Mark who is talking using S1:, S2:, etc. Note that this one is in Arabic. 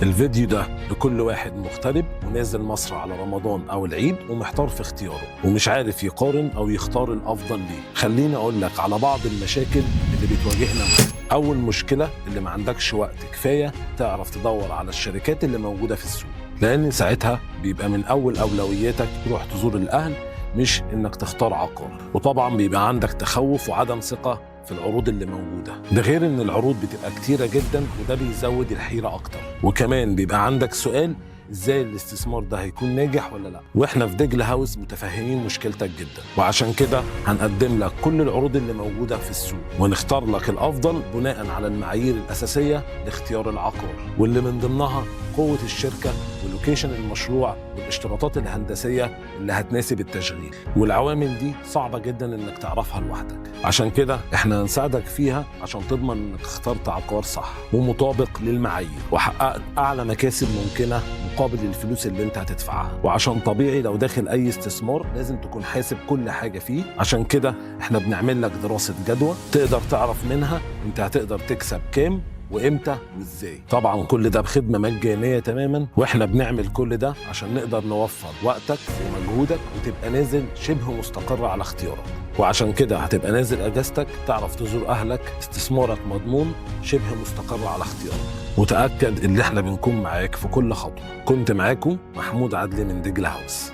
S1: الفيديو ده لكل واحد مغترب ونازل مصر على رمضان أو العيد ومحتار في اختياره ومش عارف يقارن أو يختار الأفضل ليه. خليني أقول لك على بعض المشاكل اللي بتواجهنا معاه. أول مشكلة اللي ما عندكش وقت كفاية تعرف تدور على الشركات اللي موجودة في السوق، لأن ساعتها بيبقى من أول أولوياتك تروح تزور الأهل مش إنك تختار عقار. وطبعا بيبقى عندك تخوف وعدم ثقة في العروض اللي موجودة، ده غير ان العروض بتبقى كتيرة جدا وده بيزود الحيرة اكتر. وكمان بيبقى عندك سؤال ازاي الاستثمار ده هيكون ناجح ولا لا. واحنا في دجلة هاوس متفهمين مشكلتك جدا، وعشان كده هنقدم لك كل العروض اللي موجودة في السوق ونختار لك الافضل بناء على المعايير الاساسية لاختيار العقار، واللي من ضمنها قوة الشركة ولوكيشن المشروع والاشتراطات الهندسية اللي هتناسب التشغيل. والعوامل دي صعبة جدا انك تعرفها لوحدك، عشان كده احنا هنساعدك فيها عشان تضمن انك اخترت عقار صح ومطابق للمعايير وحققت اعلى مكاسب ممكنة مقابل الفلوس اللي انت هتدفعها. وعشان طبيعي لو داخل اي استثمار لازم تكون حاسب كل حاجة فيه، عشان كده احنا بنعمل لك دراسة جدوى تقدر تعرف منها انت هتقدر تكسب كام وامتى وازاي. طبعا كل ده بخدمه مجانيه تماما، واحنا بنعمل كل ده عشان نقدر نوفر وقتك ومجهودك وتبقى نازل شبه مستقر على اختيارك. وعشان كده هتبقى نازل اجازتك تعرف تزور اهلك، استثمارك مضمون شبه مستقر على اختيارك. وتاكد ان احنا بنكون معاك في كل خطوه. كنت معاكم محمود عدلي من دجلة هاوس.